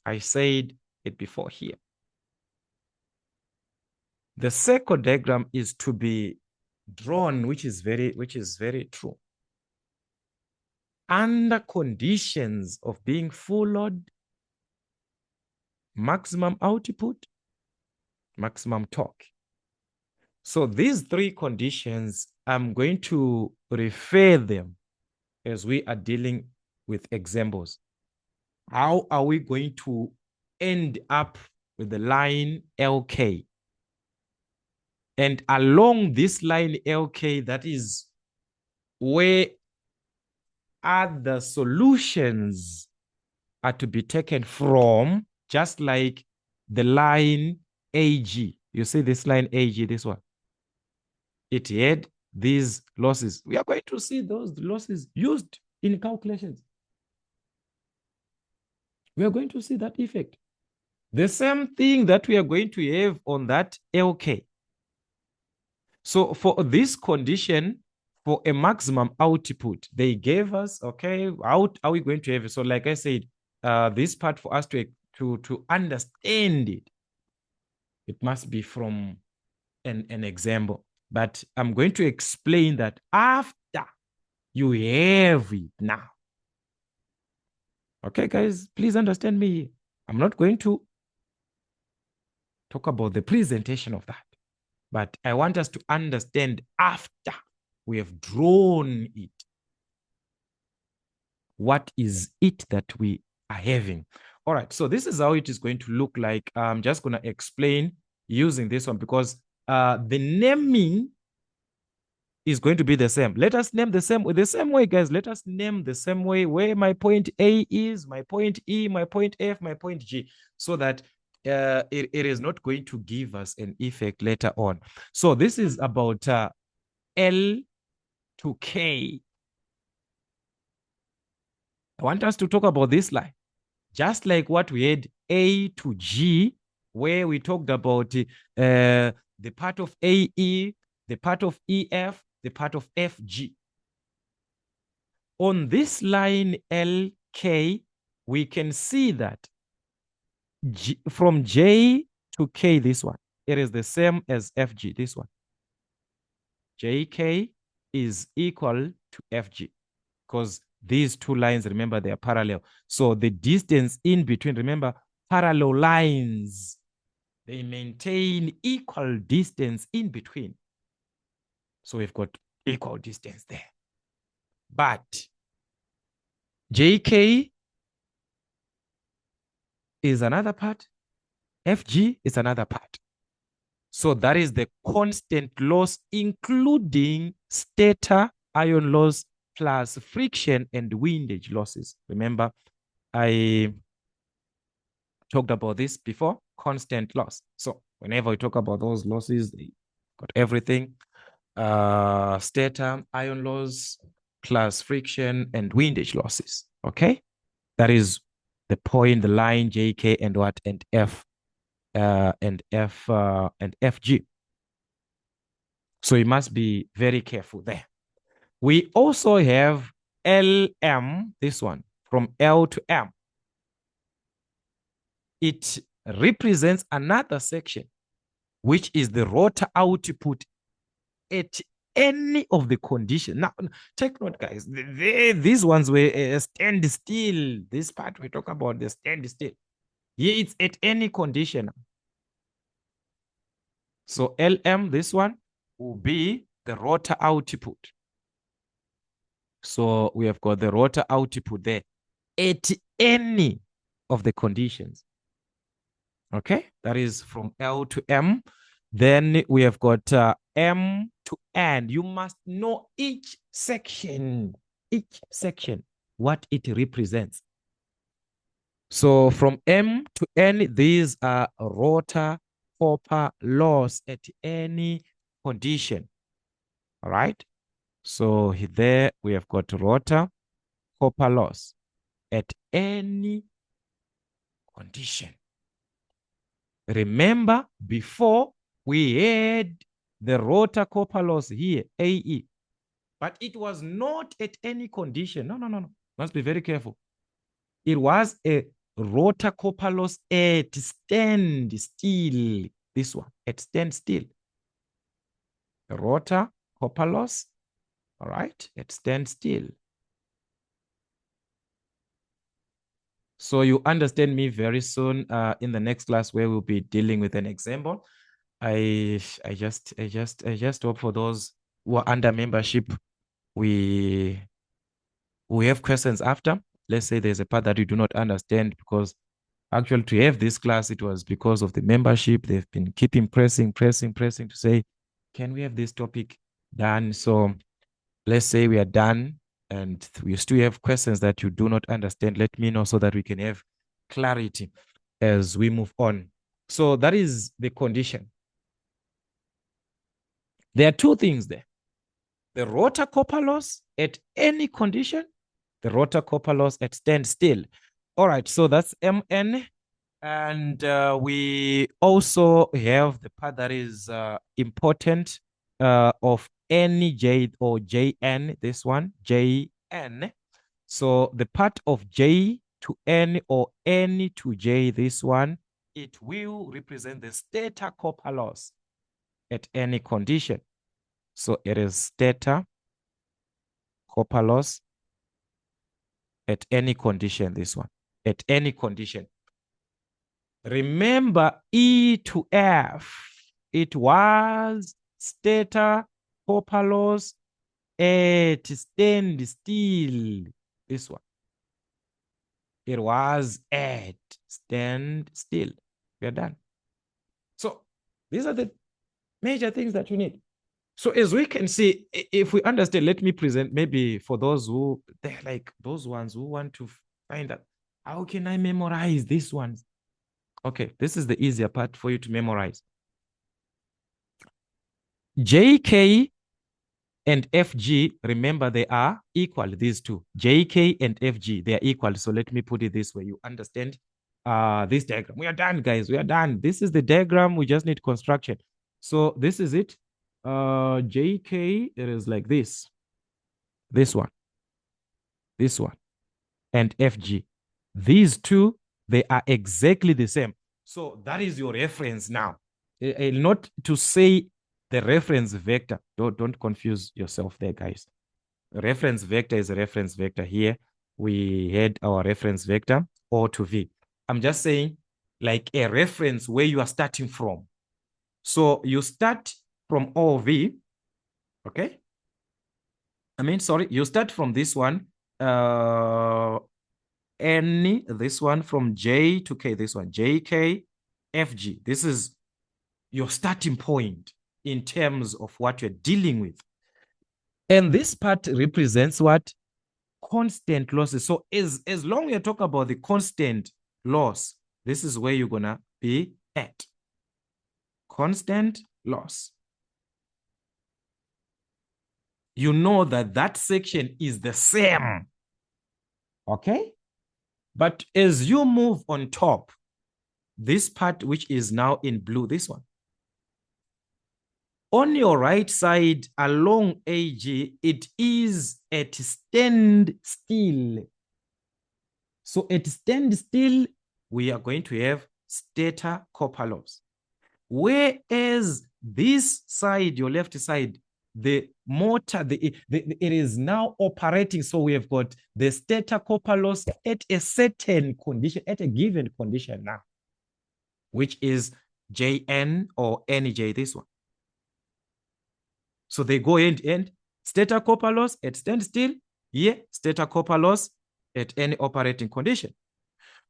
I said it before here. The circle diagram is to be drawn, which is very true, under conditions of being full load, maximum output, maximum torque. So these three conditions, I'm going to refer them as we are dealing with examples. How are we going to end up with the line LK? And along this line LK, that is where other solutions are to be taken from, just like the line AG. You see this line AG, this one. It had these losses. We are going to see those losses used in calculations. We are going to see that effect. The same thing that we are going to have on that LK. So for this condition, for a maximum output, they gave us, okay, how are we going to have it? So like I said, this part for us to understand it, it must be from an example. But I'm going to explain that after you have it now. Okay, guys, please understand me. I'm not going to talk about the presentation of that, but I want us to understand after we have drawn it. What is it that we are having? All right, so this is how it is going to look like. I'm just going to explain using this one because the naming is going to be the same. Let us name the same way, guys. Let us name the same way where my point A is, my point E, my point F, my point G, so that it is not going to give us an effect later on. So this is about L to K. I want us to talk about this line, just like what we had A to G, where we talked about the part of AE, the part of EF, the part of FG. On this line LK, we can see that from J to K, this one, it is the same as FG, this one. JK is equal to FG because these two lines, remember, they are parallel. So the distance in between, remember, parallel lines, they maintain equal distance in between. So we've got equal distance there. But JK is another part. FG is another part. So that is the constant loss, including stator ion loss plus friction and windage losses. Remember, I talked about this before, constant loss. So whenever we talk about those losses, they got everything. Stator ion loss plus friction and windage losses. Okay, that is the point, the line JK and what, and F and FG. So you must be very careful there. We also have LM, this one, from L to M. It represents another section, which is the rotor output at any of the conditions. Now, take note, guys. These ones were stand still. This part we talk about the stand still. Here it's at any condition. So LM, this one, will be the rotor output. So we have got the rotor output there at any of the conditions. Okay, that is from L to M. Then we have got M to N. You must know each section, what it represents. So from M to N, these are rotor copper loss at any condition. All right. So there we have got rotor copper loss at any condition. Remember, before we had the rotor copper loss here, AE, but it was not at any condition. No. Must be very careful. It was a rotor copper loss at standstill. This one, at standstill. The rotor copper loss, all right, at standstill. So you understand me very soon in the next class where we'll be dealing with an example. I just hope for those who are under membership, we have questions after. Let's say there's a part that you do not understand, because actually to have this class, it was because of the membership. They've been keeping pressing to say, can we have this topic done? So let's say we are done and we still have questions that you do not understand. Let me know so that we can have clarity as we move on. So that is the condition. There are two things there. The rotor copper loss at any condition, the rotor copper loss at standstill. All right, so that's MN. And we also have the part that is important of any J or JN, this one, JN. So the part of J to N or N to J, this one, it will represent the stator copper loss at any condition. So it is stator copper loss at any condition, this one, at any condition. Remember E to F, it was stator copper loss at stand still, this one. It was at stand still. We are done. So these are the major things that you need. So as we can see, if we understand, let me present maybe for those who, they're like those ones who want to find out, how can I memorize these ones? Okay, this is the easier part for you to memorize. JK and FG, remember they are equal, these two. JK and FG, they are equal. So let me put it this way. You understand this diagram. We are done, guys. We are done. This is the diagram. We just need construction. So this is it. JK, it is like this. This one. This one. And FG. These two, they are exactly the same. So that is your reference now. Not to say the reference vector. Don't confuse yourself there, guys. Reference vector is a reference vector here. We had our reference vector, O to V. I'm just saying like a reference where you are starting from. So you start from OV, okay? You start from this one, N, this one, from J to K, this one, JK, FG. This is your starting point in terms of what you're dealing with. And this part represents what? Constant losses. So as long as you talk about the constant loss, this is where you're gonna be at. Constant loss. You know that that section is the same. Okay? But as you move on top, this part which is now in blue, this one, on your right side along AG, it is at standstill. So at standstill, we are going to have stator copper loss. Whereas this side, your left side, the motor, it is now operating. So we have got the stator copper loss at a certain condition, at a given condition now, which is JN or NJ, this one. So they go end to end. Stator copper loss at standstill, here, stator copper loss at any operating condition.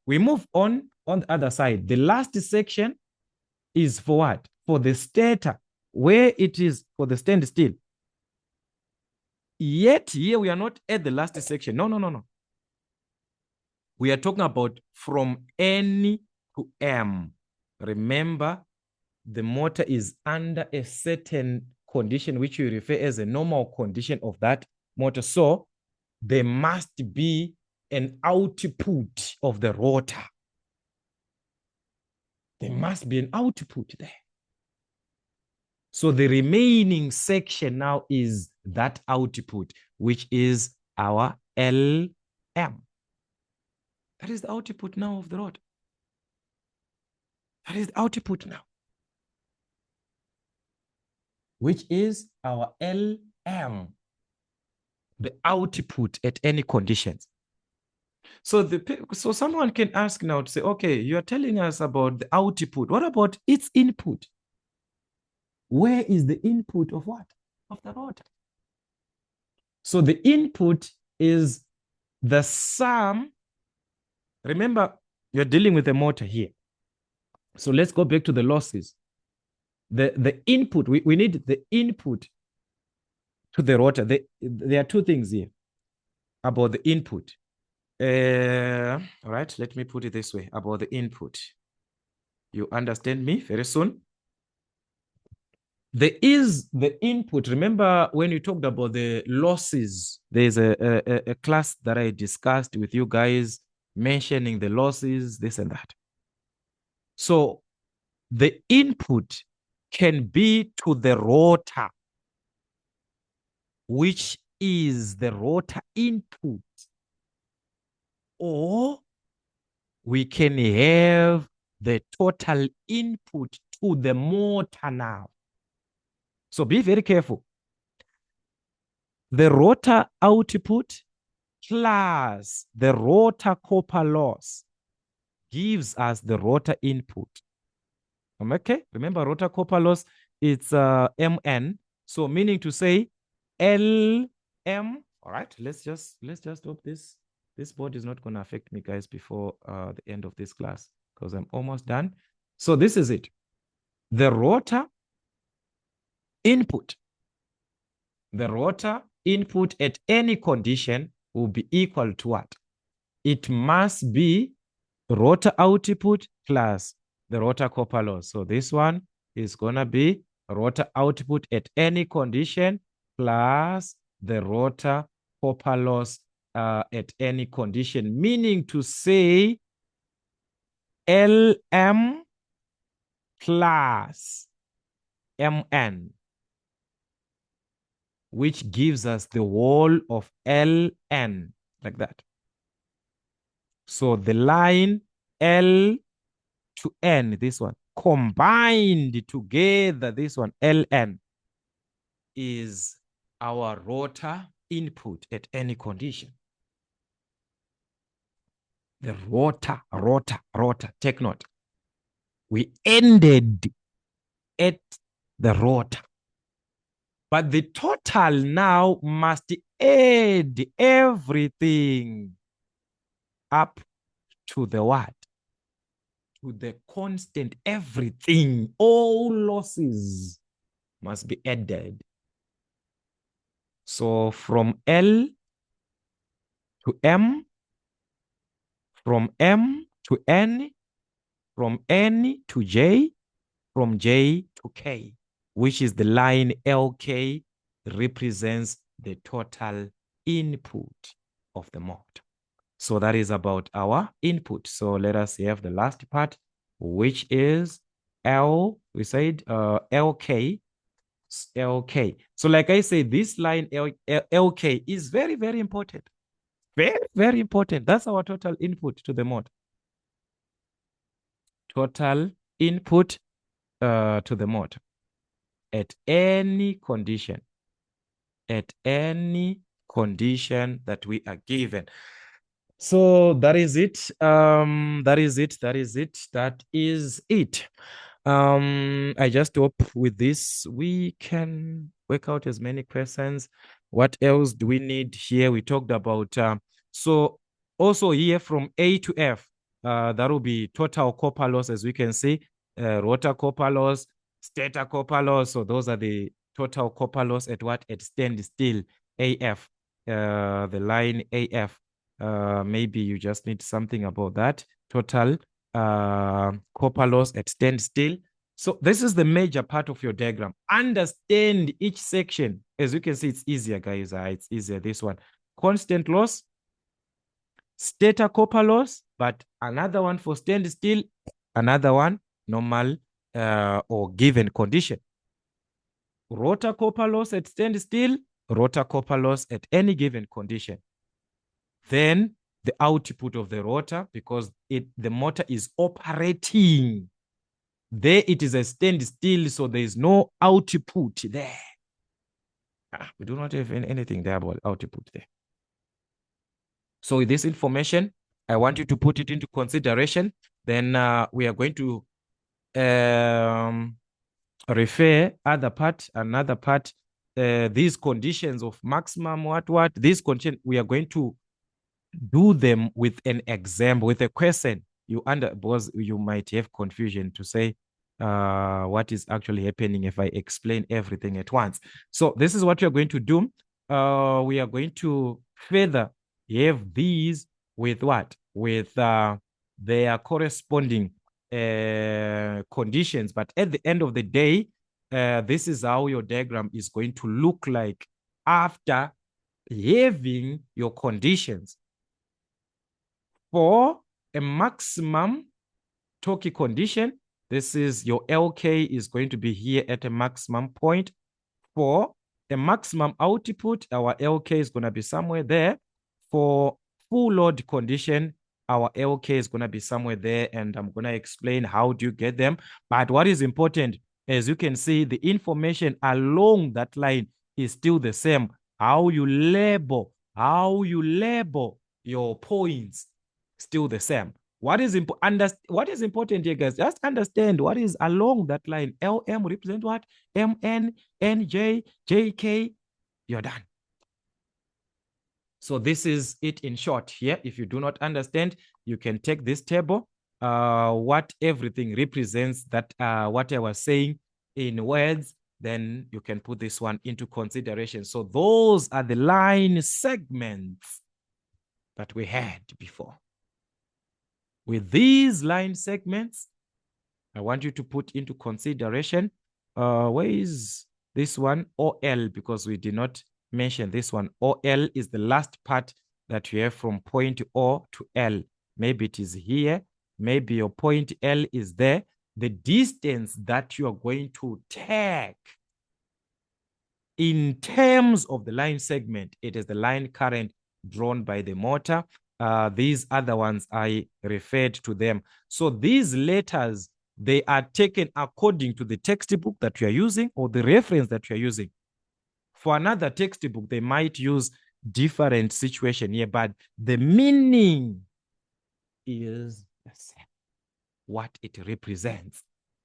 We move on the other side. The last section is for what? For the stator, where it is for the standstill. Yet here we are not at the last section. No. We are talking about from N to M. Remember, the motor is under a certain condition, which we refer as a normal condition of that motor. So there must be an output of the rotor. There must be an output there. So the remaining section now is that output, which is our LM. That is the output now of the rotor. That is the output now, which is our LM, the output at any conditions. So someone can ask now to say, okay, you are telling us about the output. What about its input? Where is the input of what? Of the rotor. So the input is the sum. Remember, you're dealing with a motor here. So let's go back to the losses. The input, we need the input to the rotor. There are two things here about the input. All right, let me put it this way about the input. You understand me very soon? There is the input. Remember when you talked about the losses, there's a class that I discussed with you guys mentioning the losses, this and that. So the input can be to the rotor, which is the rotor input, or we can have the total input to the motor now. So be very careful. The rotor output plus the rotor copper loss gives us the rotor input. Okay, remember rotor copper loss, it's MN. So meaning to say LM. All right, let's just hope this board is not going to affect me, guys, before the end of this class, because I'm almost done. So this is it. The rotor input. The rotor input at any condition will be equal to what? It must be rotor output plus the rotor copper loss. So this one is going to be rotor output at any condition plus the rotor copper loss at any condition, meaning to say LM plus MN, which gives us the whole of LN, like that. So the line L to N, this one, combined together, this one, LN, is our rotor input at any condition. The rotor, take note. We ended at the rotor. But the total now must add everything up to the what? To the constant, everything, all losses must be added. So from L to M, from M to N, from N to J, from J to K, which is the line LK, represents the total input of the motor. So that is about our input. So let us have the last part, which is L, we said LK. LK. So like I say, this line LK is very, very important. Very, very important. That's our total input to the motor. Total input to the motor at any condition. At any condition that we are given. So that is it. That is it. I just hope with this we can work out as many questions. What else do we need here? We talked about so also here from A to F, that will be total copper loss, as we can see, rotor copper loss, stator copper loss. So those are the total copper loss at what? At standstill, AF, the line AF. Maybe you just need something about that. Total copper loss at standstill. So this is the major part of your diagram. Understand each section. As you can see, it's easier, guys. It's easier, this one. Constant loss, stator copper loss, but another one for standstill, another one normal or given condition. Rotor copper loss at standstill, rotor copper loss at any given condition. Then the output of the rotor, because the motor is operating. There it is a standstill, so there is no output there. We do not have anything there about output there. So with this information, I want you to put it into consideration. Then we are going to refer another part, these conditions of maximum these conditions, we are going to do them with an example, with a question. Because you might have confusion to say what is actually happening if I explain everything at once. So this is what we are going to do. We are going to further have these with what? With their corresponding conditions. But at the end of the day, this is how your diagram is going to look like after having your conditions for a maximum Stocky condition. This is your LK is going to be here at a maximum point. For the maximum output, our LK is going to be somewhere there. For full load condition, our LK is going to be somewhere there, and I'm going to explain how do you get them. But what is important, as you can see, the information along that line is still the same. How you label your points, still the same. What is important here, guys? Just understand what is along that line. LM represent what? MN, NJ, JK. You're done. So this is it in short here. If you do not understand, you can take this table, what everything represents, that what I was saying in words, then you can put this one into consideration. So those are the line segments that we had before. With these line segments, I want you to put into consideration, where is this one? OL, because we did not mention this one. OL is the last part that you have from point O to L. Maybe it is here. Maybe your point L is there. The distance that you are going to take in terms of the line segment, it is the line current drawn by the motor. These other ones, I referred to them. So these letters, they are taken according to the textbook that you are using or the reference that you are using. For another textbook, they might use different situation here, but the meaning is the same, what it represents.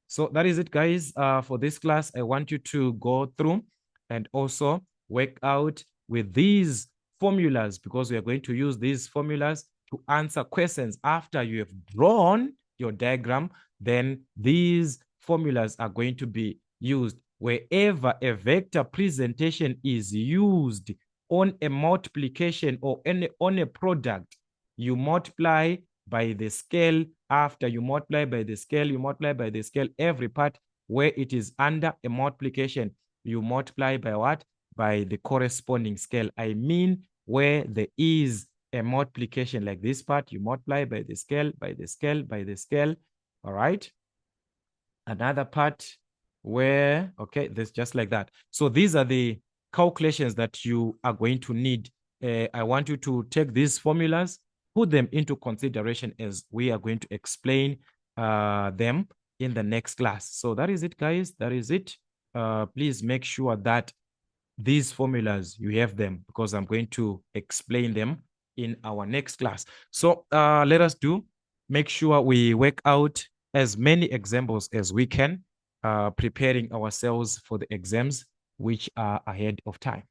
So that is it, guys. For this class, I want you to go through and also work out with these formulas, because we are going to use these formulas to answer questions after you have drawn your diagram. Then these formulas are going to be used wherever a vector presentation is used on a multiplication or on a product. You multiply by the scale. After you multiply by the scale, you multiply by the scale. Every part where it is under a multiplication, you multiply by what? By the corresponding scale. I mean, where there is a multiplication like this part, you multiply by the scale, by the scale, by the scale. All right. Another part where, okay, this just like that. So these are the calculations that you are going to need. I want you to take these formulas, put them into consideration as we are going to explain them in the next class. So that is it, guys. That is it. Please make sure that these formulas, you have them, because I'm going to explain them in our next class. So let us make sure we work out as many examples as we can, preparing ourselves for the exams which are ahead of time.